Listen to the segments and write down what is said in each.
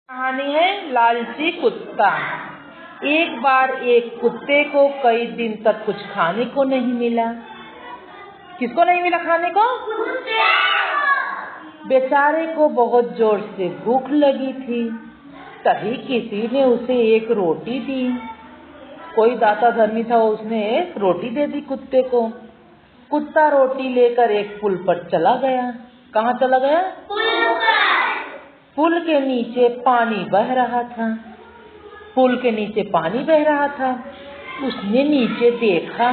कहानी है लालची कुत्ता। एक बार एक कुत्ते को कई दिन तक कुछ खाने को नहीं मिला। किसको नहीं मिला खाने को? बेचारे को बहुत जोर से भूख लगी थी। तभी किसी ने उसे एक रोटी दी। कोई दाता धर्मी था, उसने एक रोटी दे दी कुत्ते को। कुत्ता रोटी लेकर एक पुल पर चला गया। कहाँ चला गया? पुल के नीचे पानी बह रहा था। पुल के नीचे पानी बह रहा था। उसने नीचे देखा।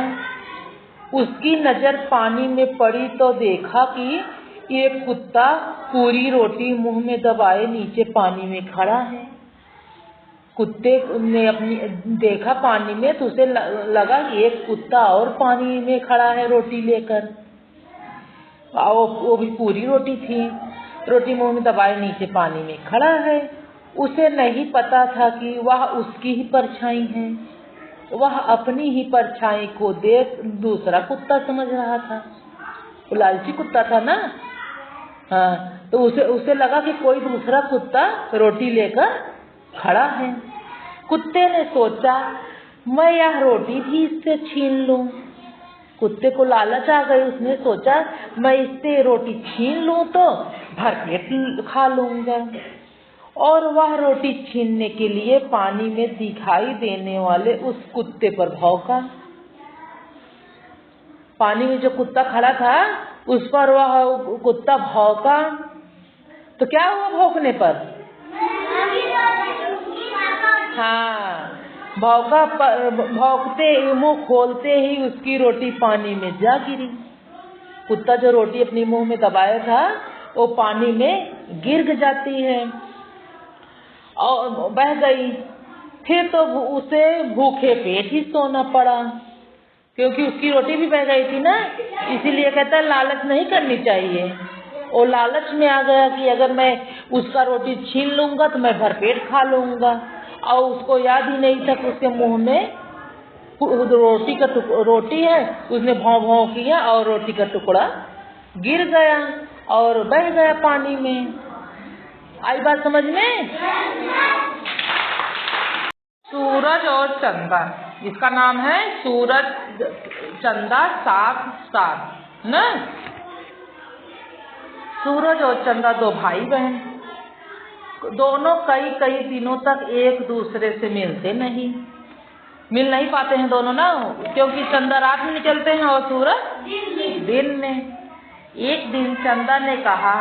उसकी नजर पानी में पड़ी तो देखा कि एक कुत्ता पूरी रोटी मुंह में दबाए नीचे पानी में खड़ा है। कुत्ते ने अपनी देखा पानी में, तो उसे लगा कि एक कुत्ता और पानी में खड़ा है रोटी लेकर। वो भी पूरी रोटी थी। रोटी मुंह में दबाए नीचे पानी में खड़ा है। उसे नहीं पता था कि वह उसकी ही परछाई है। वह अपनी ही परछाई को देख दूसरा कुत्ता समझ रहा था। वो लालची कुत्ता था ना। हाँ, तो उसे लगा कि कोई दूसरा कुत्ता रोटी लेकर खड़ा है। कुत्ते ने सोचा, मैं यह रोटी भी इससे छीन लूं। कुत्ते को लालच आ गई। उसने सोचा, मैं इससे रोटी छीन लूं तो भरपेट खा लूंगा। और वह रोटी छीनने के लिए पानी में दिखाई देने वाले उस कुत्ते पर भौंका। पानी में जो कुत्ता खड़ा था उस पर वह कुत्ता भौंका। तो क्या हुआ भौंकने पर? हाँ, भौंकते मुंह खोलते ही उसकी रोटी पानी में जा गिरी। कुत्ता जो रोटी अपने मुंह में दबाया था वो पानी में गिर जाती है और बह गई। फिर तो उसे भूखे पेट ही सोना पड़ा, क्योंकि उसकी रोटी भी बह गई थी ना। इसीलिए कहता है लालच नहीं करनी चाहिए। और लालच में आ गया कि अगर मैं उसका रोटी छीन लूंगा तो मैं भरपेट खा लूंगा। और उसको याद ही नहीं था कि उसके मुंह में रोटी है। उसने भौं भौं किया और रोटी का टुकड़ा गिर गया और बह गया पानी में। आई बात समझ में? सूरज और चंदा, इसका नाम है सूरज चंदा साथ साथ न। सूरज और चंदा दो भाई बहन। दोनों कई दिनों तक एक दूसरे से मिल नहीं पाते हैं दोनों ना, क्योंकि चंदा रात में निकलते हैं और सूरज दिन में। एक दिन चंदा ने कहा,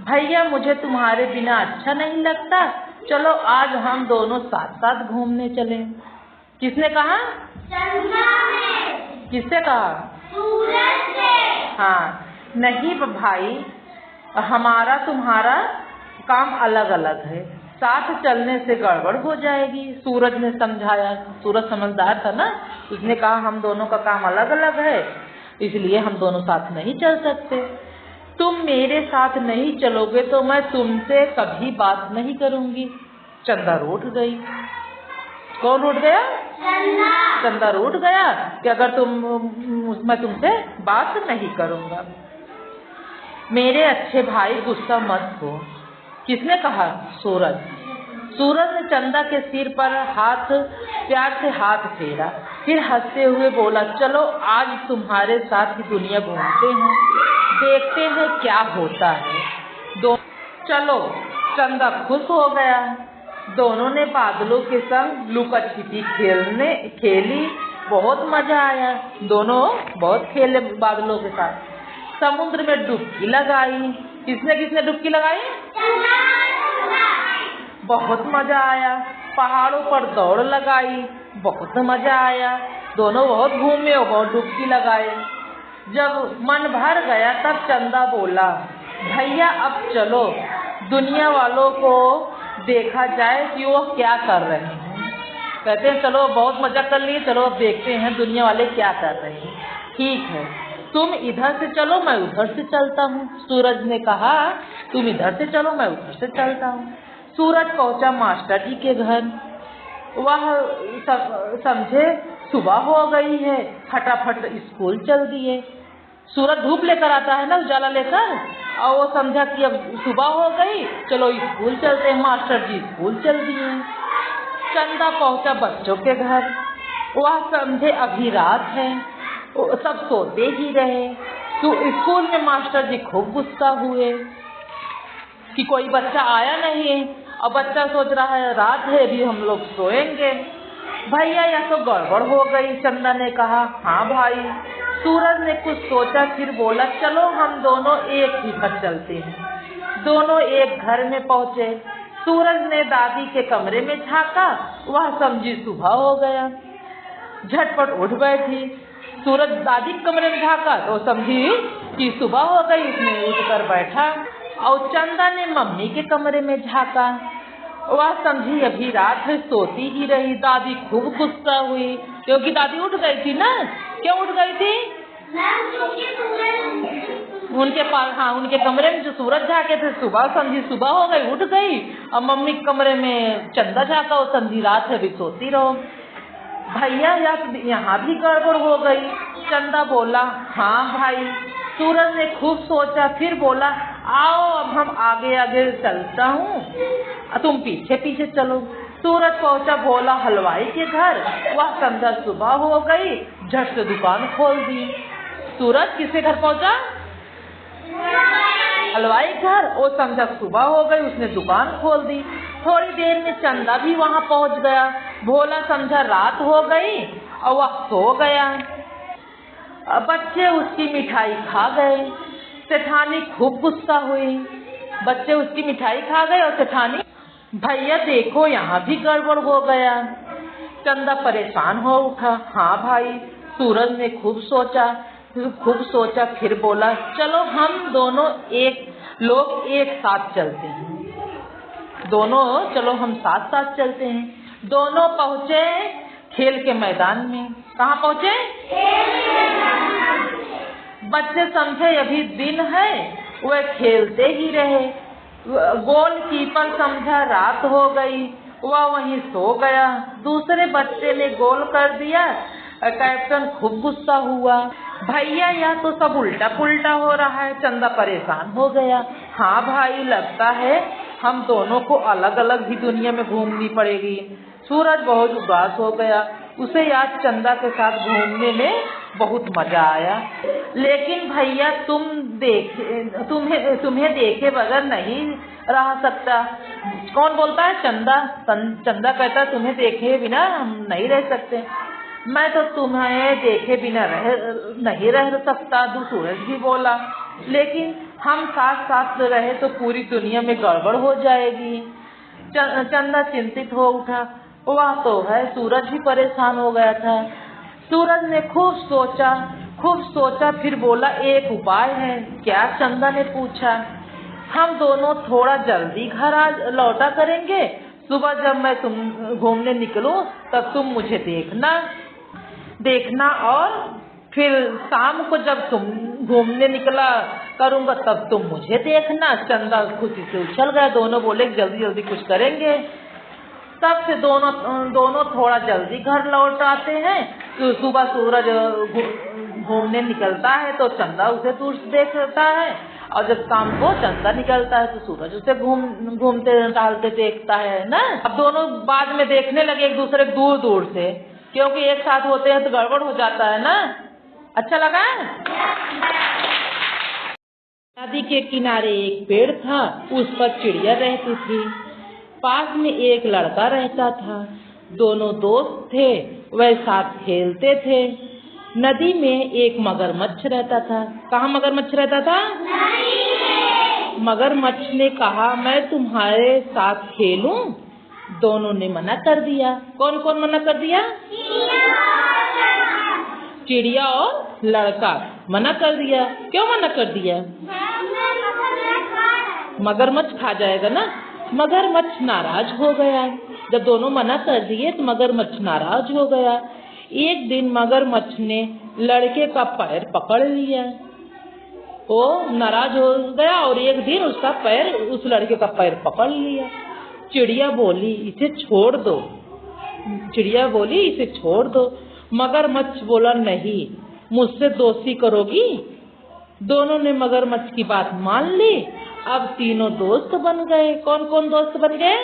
भैया मुझे तुम्हारे बिना अच्छा नहीं लगता, चलो आज हम दोनों साथ साथ घूमने चलें। किसने कहा? चंदा ने। किससे कहा? सूरज ने। हाँ, नहीं भाई, हमारा तुम्हारा काम अलग अलग है, साथ चलने से गड़बड़ हो जाएगी। सूरज ने समझाया। सूरज समझदार था ना। उसने कहा, हम दोनों का काम अलग अलग है, इसलिए हम दोनों साथ नहीं चल सकते। तुम मेरे साथ नहीं चलोगे तो मैं तुमसे कभी बात नहीं करूंगी। चंदा रूठ गई। कौन रूठ गया? चंदा रूठ गया कि अगर मैं तुमसे बात नहीं करूंगा। मेरे अच्छे भाई गुस्सा मत हो। किसने कहा? सूरज। सूरज ने चंदा के सिर पर प्यार से हाथ फेरा, फिर हंसते हुए बोला, चलो आज तुम्हारे साथ ही दुनिया घूमते हैं, देखते हैं क्या होता है। चलो। चंदा खुश हो गया। दोनों ने बादलों के संग लुका छिपी खेली। बहुत मजा आया। दोनों बहुत खेले बादलों के साथ। समुद्र में डुबकी लगाई। किसने डुबकी लगाई? बहुत मजा आया। पहाड़ों पर दौड़ लगाई। बहुत मजा आया। दोनों बहुत घूमे और बहुत डुबकी लगाए। जब मन भर गया तब चंदा बोला, भैया अब चलो दुनिया वालों को देखा जाए कि वो क्या कर रहे हैं। कहते हैं चलो बहुत मजा कर लिए, चलो अब देखते हैं दुनिया वाले क्या कर रहे हैं। ठीक है, तुम इधर से चलो, मैं उधर से चलता हूँ। सूरज ने कहा, तुम इधर से चलो, मैं उधर से चलता हूँ। सूरज पहुंचा मास्टर जी के घर। वह समझे सुबह हो गई है, फटाफट स्कूल चल दिए। सूरज धूप लेकर आता है ना, उजाला लेकर, और वो समझा कि अब सुबह हो गई, चलो स्कूल चलते हैं, मास्टर जी स्कूल चल दिए। चंदा पहुंचा बच्चों के घर, वह समझे अभी रात है, सब सोते ही रहे। तो स्कूल में मास्टर जी खूब गुस्सा हुए कि कोई बच्चा आया नहीं, और बच्चा सोच रहा है रात है अभी हम लोग सोएंगे। भैया यह तो गड़बड़ हो गई। चंदा ने कहा हाँ भाई। सूरज ने कुछ सोचा, फिर बोला चलो हम दोनों एक ही घर चलते हैं। दोनों एक घर में पहुंचे। सूरज ने दादी के कमरे में झांका, वह समझी सुबह हो गया, झटपट उठ बैठी। सूरज दादी के कमरे में झांका तो समझी कि सुबह हो गई, उसने उठकर बैठा। और चंदा ने मम्मी के कमरे में झांका, वह समझी अभी रात है, सोती ही रही। दादी खूब गुस्सा हुई क्योंकि दादी उठ गई थी ना। क्यों उठ गई थी? उनके पास, हाँ, उनके कमरे में जो सूरज झांके थे, सुबह समझी सुबह हो गई, उठ गई। और मम्मी के कमरे में चंदा झांका, वो समझी रात है, अभी सोती रहो। भैया यहाँ भी गड़बड़ हो गई। चंदा बोला हाँ भाई। सूरज ने खूब सोचा, फिर बोला आओ अब हम आगे आगे चलता हूँ, तुम पीछे पीछे चलो। सूरज पहुंचा, बोला हलवाई के घर, वह समझा सुबह हो गई, झट से दुकान खोल दी। सूरज किसके घर पहुंचा? हलवाई घर। वो समझा सुबह हो गई, उसने दुकान खोल दी। थोड़ी देर में चंदा भी वहाँ पहुँच गया। भोला समझा रात हो गई और वह सो गया। बच्चे उसकी मिठाई खा गए। सेठानी खूब गुस्सा हुई। बच्चे उसकी मिठाई खा गए और सेठानी, भैया देखो यहाँ भी गड़बड़ हो गया। चंदा परेशान हो उठा। हाँ भाई। सूरज ने खूब सोचा, फिर बोला चलो हम दोनों एक साथ चलते हैं। चलो हम साथ साथ चलते हैं। दोनों पहुँचे खेल के मैदान में। कहाँ पहुँचे? बच्चे समझे अभी दिन है, वे खेलते ही रहे। गोलकीपर समझा रात हो गई, वह वहीं सो गया। दूसरे बच्चे ने गोल कर दिया। कैप्टन खूब गुस्सा हुआ। भैया यह तो सब उल्टा पुल्टा हो रहा है। चंदा परेशान हो गया। हाँ भाई, लगता है हम दोनों को अलग अलग ही दुनिया में घूमनी पड़ेगी। सूरज बहुत उदास हो गया। उसे आज चंदा के साथ घूमने में बहुत मजा आया। लेकिन भैया तुम्हें देखे बगैर नहीं रह सकता। कौन बोलता है? चंदा। चंदा कहता है तुम्हें देखे बिना हम नहीं रह सकते। मैं तो तुम्हें देखे बिना नहीं रह सकता। सूरज भी बोला, लेकिन हम साथ साथ रहे तो पूरी दुनिया में गड़बड़ हो जाएगी। चंदा चिंतित हो उठा। वह तो है, सूरज भी परेशान हो गया था। सूरज ने खूब सोचा, फिर बोला एक उपाय है। क्या? चंदा ने पूछा। हम दोनों थोड़ा जल्दी घर लौटा करेंगे। सुबह जब मैं तुम घूमने निकलूं तब तुम मुझे देखना और फिर शाम को जब तुम घूमने निकला करूंगा तब तुम मुझे देखना। चंदा खुशी से उछल गया। दोनों बोले जल्दी जल्दी कुछ करेंगे। तब से दोनों थोड़ा जल्दी घर लौट आते हैं। तो सुबह सूरज घूमने निकलता है तो चंदा उसे दूर से देखता है, और जब शाम को चंदा निकलता है तो सूरज उसे घूमते टहलते देखता है ना। अब दोनों बाद में देखने लगे एक दूसरे दूर दूर से, क्योंकि एक साथ होते हैं तो गड़बड़ हो जाता है ना। अच्छा लगा? नदी के किनारे एक पेड़ था, उस पर चिड़िया रहती थी। पास में एक लड़का रहता था। दोनों दोस्त थे, वह साथ खेलते थे। नदी में एक मगरमच्छ रहता था। कहाँ मगरमच्छ रहता था? मगरमच्छ ने कहा मैं तुम्हारे साथ खेलूं? दोनों ने मना कर दिया। कौन कौन मना कर दिया? चिड़िया और लड़का मना कर दिया। क्यों मना कर दिया? मगरमच्छ खा जाएगा ना। मगरमच्छ नाराज हो गया। जब दोनों मना कर दिए तो मगरमच्छ नाराज हो गया। एक दिन मगरमच्छ ने लड़के का पैर पकड़ लिया। वो नाराज हो गया और एक दिन उसका पैर, उस लड़के का पैर पकड़ लिया। चिड़िया बोली इसे छोड़ दो। मगरमच्छ बोला नहीं, मुझसे दोस्ती करोगी दोनों ने मगरमच्छ की बात मान ली। अब तीनों दोस्त बन गए। कौन कौन दोस्त बन गए?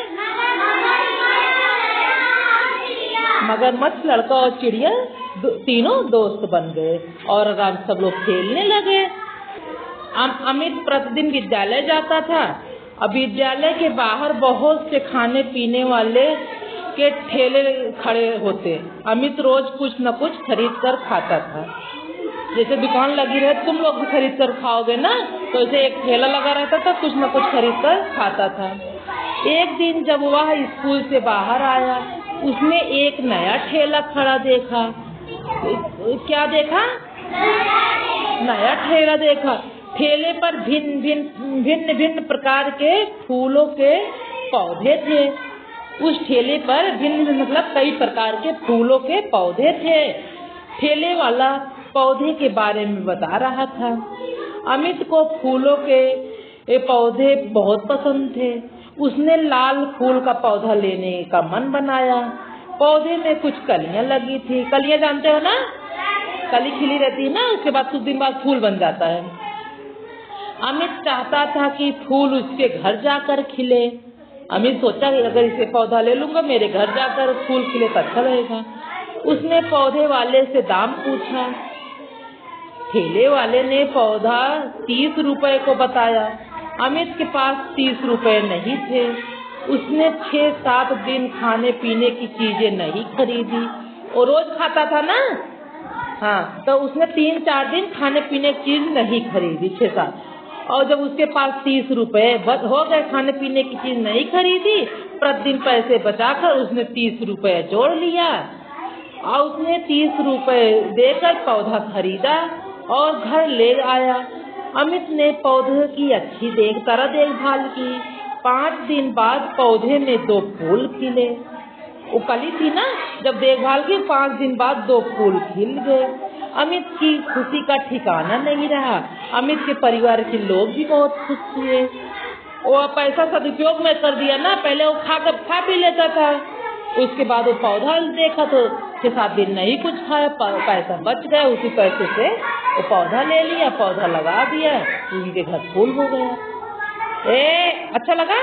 मगरमच्छ, लड़का और चिड़िया तीनों दोस्त बन गए और आराम सब लोग खेलने लगे। अमित प्रतिदिन विद्यालय जाता था। अब विद्यालय के बाहर बहुत से खाने पीने वाले के ठेले खड़े होते। अमित रोज कुछ न कुछ खरीद कर खाता था। जैसे दुकान लगी रहे, तुम लोग भी खरीद कर खाओगे ना, तो ऐसे एक ठेला लगा रहता था, कुछ न कुछ खरीद कर खाता था। एक दिन जब वह स्कूल से बाहर आया, उसने एक नया ठेला खड़ा देखा। क्या देखा? नया ठेला देखा। ठेले पर भिन्न भिन्न प्रकार के फूलों के पौधे थे। उस ठेले पर भिन्न मतलब कई प्रकार के फूलों के पौधे थे। ठेले वाला पौधे के बारे में बता रहा था। अमित को फूलों के पौधे बहुत पसंद थे। उसने लाल फूल का पौधा लेने का मन बनाया। पौधे में कुछ कलियां लगी थी। कलियां जानते हो ना? कली खिली रहती है ना, उसके बाद कुछ दिन बाद फूल बन जाता है। अमित चाहता था कि फूल उसके घर जाकर खिले। अमित सोचा कि अगर इसे पौधा ले लूंगा, मेरे घर जाकर फूल खिले तो अच्छा रहेगा। उसने पौधे वाले से दाम पूछा। ठेले वाले ने पौधा 30 रुपए को बताया। अमित के पास 30 रुपए नहीं थे। उसने 6-7 दिन खाने पीने की चीजें नहीं खरीदी। और रोज खाता था ना, हाँ, तो उसने 3-4 दिन खाने पीने की चीज नहीं खरीदी, 6-7। और जब उसके पास 30 रुपए हो गए, खाने पीने की चीज नहीं खरीदी, प्रतिदिन पैसे बचाकर उसने 30 रुपए जोड़ लिया और उसने 30 रुपए देकर पौधा खरीदा और घर ले आया। अमित ने पौधे की अच्छी देखभाल की। 5 दिन बाद पौधे में 2 फूल खिले। वो कली थी ना, जब देखभाल की 5 दिन बाद 2 फूल खिल गए। अमित की खुशी का ठिकाना नहीं रहा। अमित के परिवार के लोग भी बहुत खुश हुए। वो पैसा सदुपयोग में कर दिया ना, पहले वो खा पी लेता था, उसके बाद वो पौधा देखा तो 6-7 दिन नहीं कुछ खाया, पैसा बच गया। उसी पैसे से वो पौधा ले लिया, पौधा लगा दिया, उनके घर फूल हो गया। अच्छा लगा?